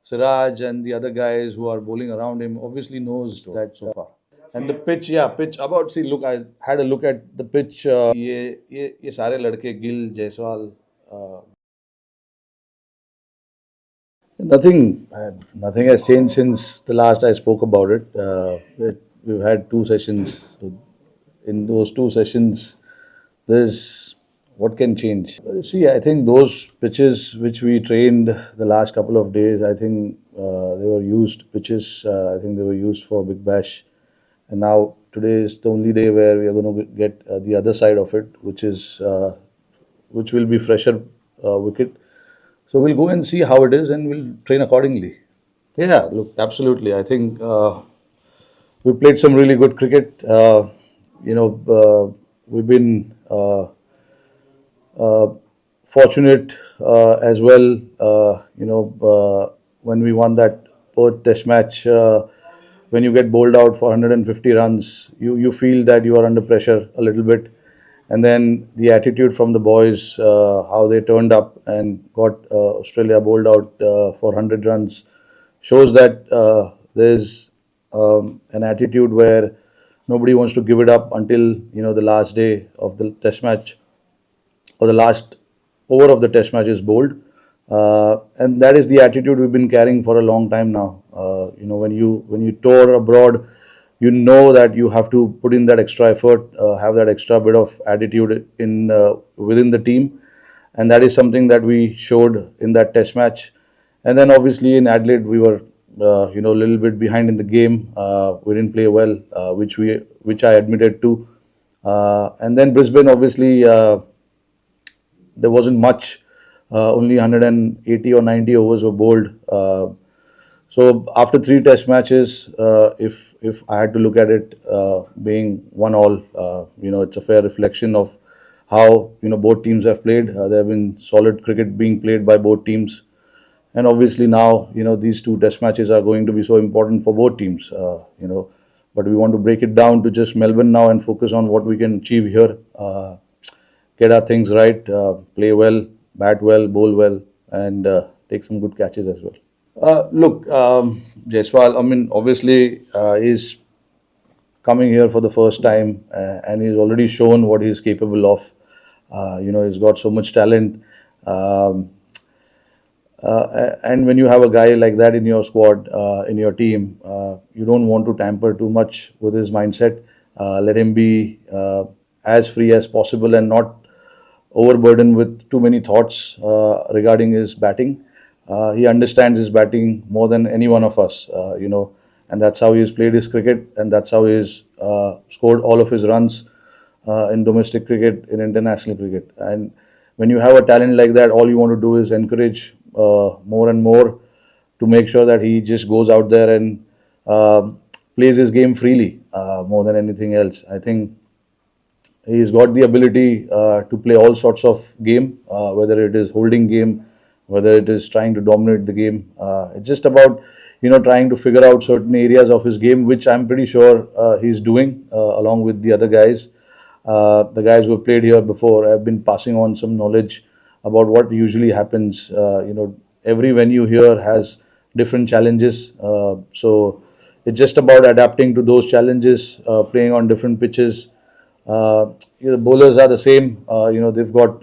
Siraj and the other guys who are bowling around him obviously knows that so far. And the pitch, yeah, pitch. About see, look, I had a look at the pitch. ये सारे लड़के Gill Jaiswal. Nothing, nothing has changed since the last I spoke about it. We've had two sessions. So in those two sessions, there's what can change. See, I think those pitches which we trained the last couple of days, I think they were used pitches. I think they were used for Big Bash, and now today is the only day where we are going to get the other side of it, which will be fresher wicket. So we'll go and see how it is, and we'll train accordingly. Yeah, look, absolutely. I think we played some really good cricket. We've been uh, fortunate as well. When we won that Perth Test match, when you get bowled out for 150 runs, you feel that you are under pressure a little bit. And then the attitude from the boys, how they turned up and got Australia bowled out for 100 runs, shows that there's an attitude where nobody wants to give it up until the last day of the Test match or the last over of the Test match is bowled, and that is the attitude we've been carrying for a long time now. When you tour abroad, you know that you have to put in that extra effort, have that extra bit of attitude in within the team, and that is something that we showed in that Test match. And then obviously in Adelaide we were a little bit behind in the game. We didn't play well, which I admitted to. And then Brisbane obviously. There wasn't much. Only 180 or 90 overs were bowled. So after three Test matches, if I had to look at it being 1-1, it's a fair reflection of how both teams have played. There have been solid cricket being played by both teams, and obviously now these two Test matches are going to be so important for both teams. But we want to break it down to just Melbourne now and focus on what we can achieve here. Get our things right, play well, bat well, bowl well, and take some good catches as well. Look, Jaiswal, I mean, obviously, he's coming here for the first time and he's already shown what he's capable of. He's got so much talent. And when you have a guy like that in your squad, in your team, you don't want to tamper too much with his mindset. Let him be as free as possible and not overburdened with too many thoughts regarding his batting. He understands his batting more than any one of us, and that's how he's played his cricket, and that's how he's scored all of his runs in domestic cricket, in international cricket. And when you have a talent like that, all you want to do is encourage more and more to make sure that he just goes out there and plays his game freely more than anything else. I think he's got the ability to play all sorts of game, whether it is holding game, whether it is trying to dominate the game. It's just about trying to figure out certain areas of his game, which I'm pretty sure he's doing along with the other guys. The guys who have played here before have been passing on some knowledge about what usually happens. Every venue here has different challenges, so it's just about adapting to those challenges, playing on different pitches. The bowlers are the same. They've got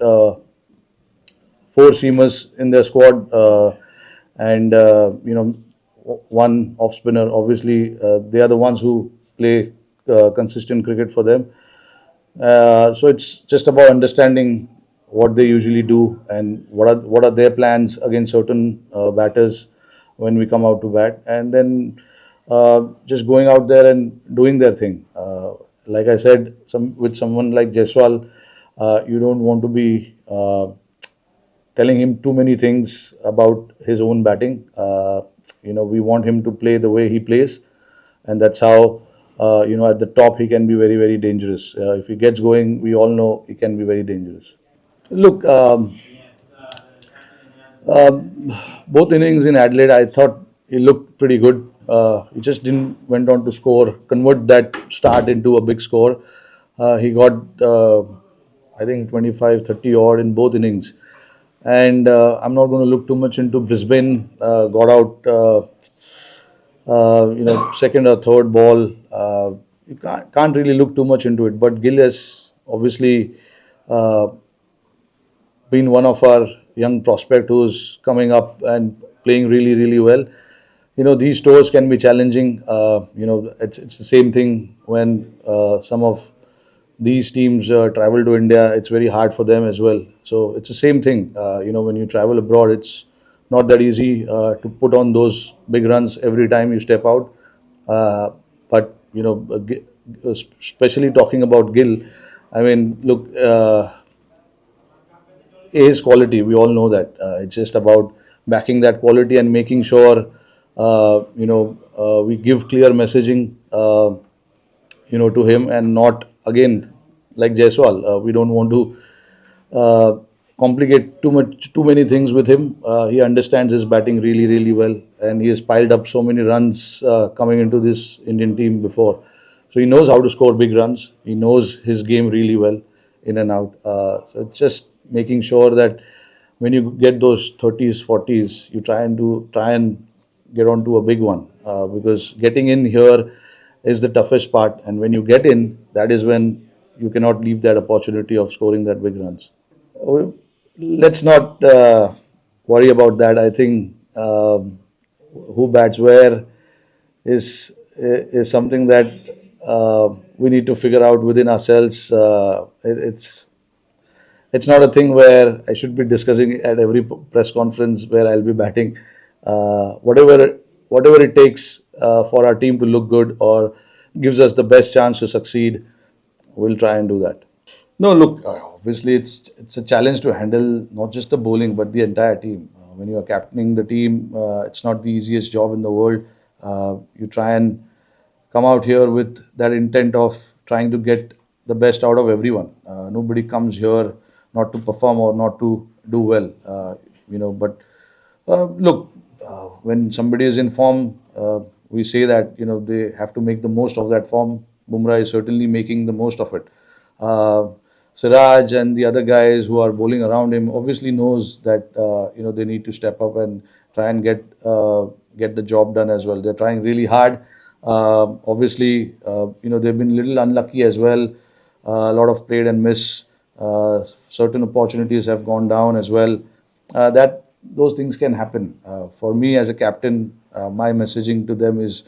four seamers in their squad, and one off spinner. Obviously, they are the ones who play consistent cricket for them. So it's just about understanding what they usually do and what are their plans against certain batters when we come out to bat, and then just going out there and doing their thing. Like I said, with someone like Jaiswal, you don't want to be telling him too many things about his own batting. We want him to play the way he plays, and that's how at the top he can be very, very dangerous. If he gets going, we all know he can be very dangerous. Look, both innings in Adelaide, I thought he looked pretty good. He just didn't went on to convert that start into a big score. He got, I think, 25, 30 odd in both innings. And I'm not going to look too much into Brisbane. Got out, second or third ball. You can't really look too much into it. But Gill has obviously uh, been one of our young prospect who's coming up and playing really, really well. These tours can be challenging. It's the same thing when some of these teams travel to India. It's very hard for them as well. So it's the same thing. When you travel abroad, it's not that easy to put on those big runs every time you step out. But especially talking about Gill, I mean, look, his quality. We all know that. It's just about backing that quality and making sure we give clear messaging to him, and not again like Jaiswal. We don't want to complicate too many things with him. He understands his batting really, really well, and he has piled up so many runs coming into this Indian team before. So he knows how to score big runs. He knows his game really well, in and out. So it's just making sure that when you get those 30s, 40s, you try and get onto a big one, because getting in here is the toughest part. And when you get in, that is when you cannot leave that opportunity of scoring that big runs. Let's not worry about that. I think who bats where is something that we need to figure out within ourselves. It's not a thing where I should be discussing at every press conference where I'll be batting. Whatever it takes for our team to look good or gives us the best chance to succeed, we'll try and do that. No, look, obviously it's a challenge to handle not just the bowling but the entire team. When you are captaining the team, it's not the easiest job in the world. You try and come out here with that intent of trying to get the best out of everyone. Nobody comes here not to perform or not to do well. But look, when somebody is in form, we say that they have to make the most of that form. Bumrah is certainly making the most of it. Uh, Siraj and the other guys who are bowling around him obviously knows that they need to step up and try and get the job done as well. They're trying really hard. Obviously, they've been a little unlucky as well. A lot of played and miss. Certain opportunities have gone down as well. That those things can happen. For me as a captain, my messaging to them is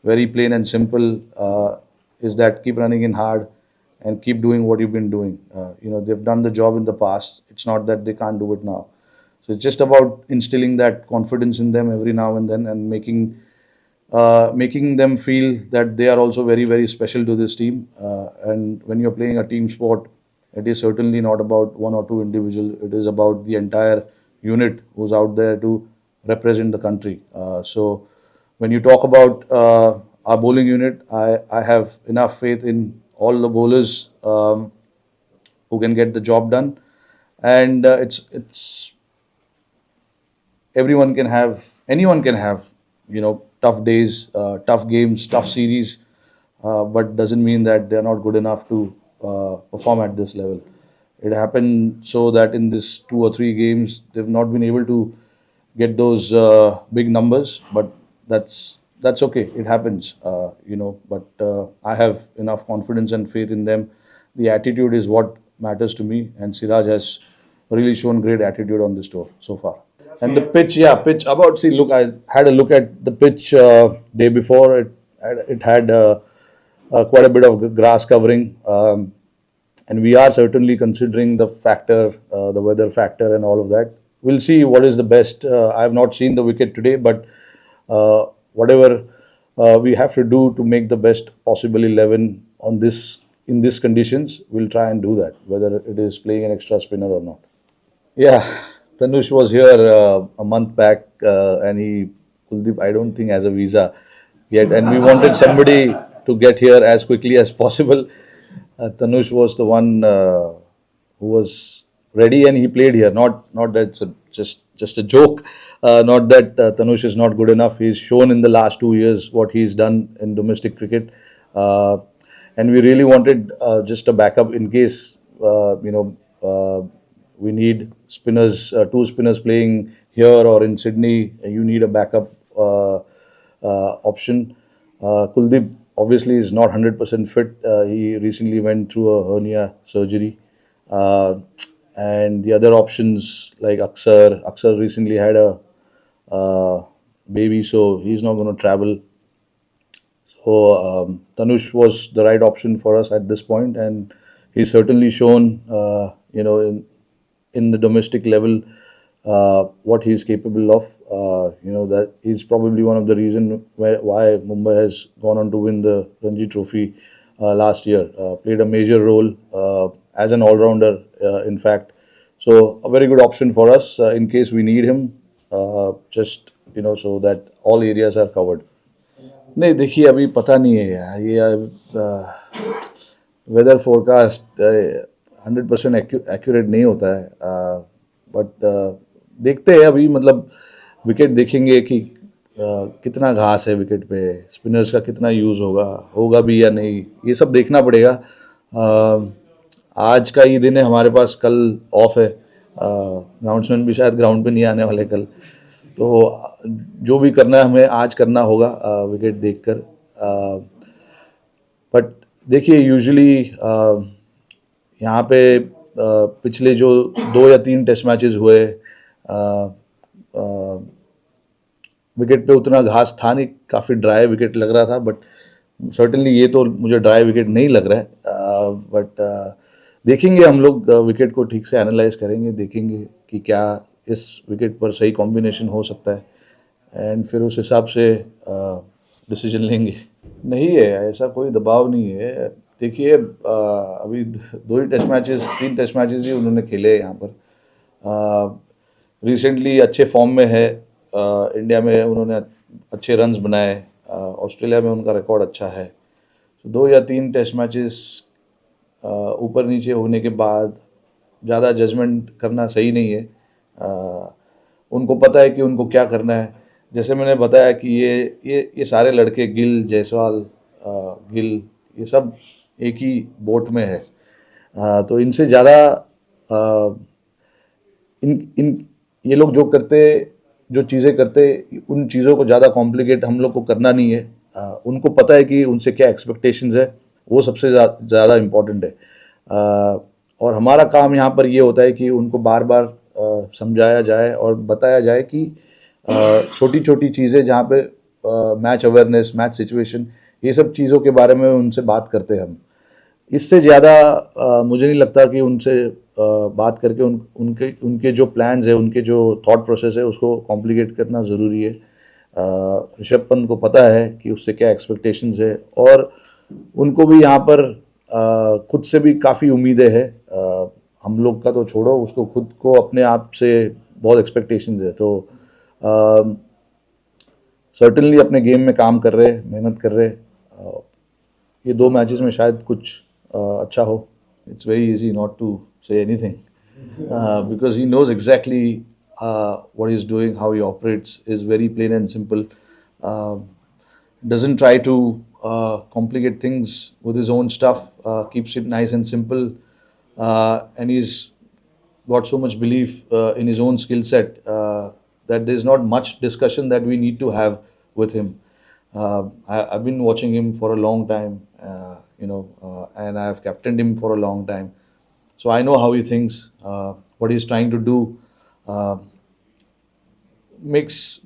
very plain and simple. Is that keep running in hard and keep doing what you've been doing. They've done the job in the past. It's not that they can't do it now. So it's just about instilling that confidence in them every now and then, and making them feel that they are also very, very special to this team. And when you're playing a team sport, it is certainly not about one or two individuals. It is about the entire unit who's out there to represent the country. So when you talk about our bowling unit, I have enough faith in all the bowlers who can get the job done. And it's anyone can have tough days, tough games, tough series, but doesn't mean that they're not good enough to perform at this level. It happened so that in this 2 or 3 games they've not been able to get those big numbers, but that's okay. It happens, But I have enough confidence and faith in them. The attitude is what matters to me, and Siraj has really shown great attitude on this tour so far. And the pitch, yeah, pitch. About see, look, I had a look at the pitch day before. It had quite a bit of grass covering, and we are certainly considering the factor, the weather factor, and all of that. We'll see what is the best. I have not seen the wicket today, but whatever we have to do to make the best possible 11 on this in these conditions, we'll try and do that, whether it is playing an extra spinner or not. Yeah, Tanush was here a month back, and Kuldeep, I don't think has a visa yet, and we wanted somebody to get here as quickly as possible. Tanush was the one who was ready, and he played here. Not that it's just a joke. Not that Tanush is not good enough. He's shown in the last 2 years what he's done in domestic cricket, and we really wanted just a backup in case we need spinners, two spinners playing here or in Sydney. You need a backup option. Kuldeep obviously is not 100% fit. He recently went through a hernia surgery. Uh, and the other options like Aksar recently had a baby, so he's not going to travel. So Tanush was the right option for us at this point, and he's certainly shown, in the domestic level, what he's capable of. That he's probably one of the reason why Mumbai has gone on to win the Ranji Trophy last year. Played a major role as an all-rounder, in fact. So a very good option for us in case we need him. Just so that all areas are covered. नहीं देखिए अभी पता नहीं है यार ये weather forecast 100% accurate नहीं होता है बट देखते हैं अभी मतलब विकेट देखेंगे कि कितना घास है विकेट पे स्पिनर्स का कितना यूज़ होगा भी या नहीं ये सब देखना पड़ेगा आज का ही दिन है हमारे पास कल ऑफ है ग्राउंड्समैन भी शायद ग्राउंड पे नहीं आने वाले कल तो जो भी करना है हमें आज करना होगा विकेट देखकर बट देखिए यूजुअली यहाँ पे पिछले जो 2 या 3 टेस्ट मैचेस हुए विकेट पे उतना घास था नहीं काफ़ी ड्राई विकेट लग रहा था बट सर्टेनली ये तो मुझे ड्राई विकेट नहीं लग रहा है बट देखेंगे हम लोग विकेट को ठीक से एनालाइज करेंगे देखेंगे कि क्या इस विकेट पर सही कॉम्बिनेशन हो सकता है एंड फिर उस हिसाब से डिसीजन लेंगे नहीं है ऐसा कोई दबाव नहीं है देखिए अभी 2 ही टेस्ट मैचेस 3 टेस्ट मैचेस ही उन्होंने खेले यहाँ पर रिसेंटली अच्छे फॉर्म में है इंडिया में उन्होंने अच्छे रन्स बनाए ऑस्ट्रेलिया में उनका रिकॉर्ड अच्छा है 2 या 3 टेस्ट मैचेस ऊपर नीचे होने के बाद ज़्यादा जजमेंट करना सही नहीं है उनको पता है कि उनको क्या करना है जैसे मैंने बताया कि ये सारे लड़के गिल जायसवाल गिल ये सब एक ही बोट में है तो इनसे ज़्यादा इन ये लोग जो चीज़ें करते उन चीज़ों को ज़्यादा कॉम्प्लिकेट हम लोग को करना नहीं है उनको पता है कि उनसे क्या एक्सपेक्टेशंस है वो सबसे ज़्यादा इम्पोर्टेंट है और हमारा काम यहाँ पर ये होता है कि उनको बार बार समझाया जाए और बताया जाए कि छोटी छोटी चीज़ें जहाँ पे मैच अवेयरनेस मैच सिचुएशन ये सब चीज़ों के बारे में उनसे बात करते हैं हम इससे ज़्यादा मुझे नहीं लगता कि उनसे बात करके उनके जो प्लान्स है उनके जो थॉट प्रोसेस है उसको कॉम्प्लिकेट करना ज़रूरी है ऋषभ पंत को पता है कि उससे क्या एक्सपेक्टेशंस है और उनको भी यहाँ पर खुद से भी काफ़ी उम्मीदें हैं हम लोग का तो छोड़ो उसको खुद को अपने आप से बहुत एक्सपेक्टेशंस है तो सर्टेनली अपने गेम में काम कर रहे मेहनत कर रहे ये 2 मैचेस में शायद कुछ अच्छा हो it's very easy not to say anything because he knows exactly what he's doing how he operates is very plain and simple doesn't try to complicate things with his own stuff keeps it nice and simple and he's got so much belief in his own skill set that there's not much discussion that we need to have with him. I've been watching him for a long time, and I've captained him for a long time. So I know how he thinks, what he's trying to do. Makes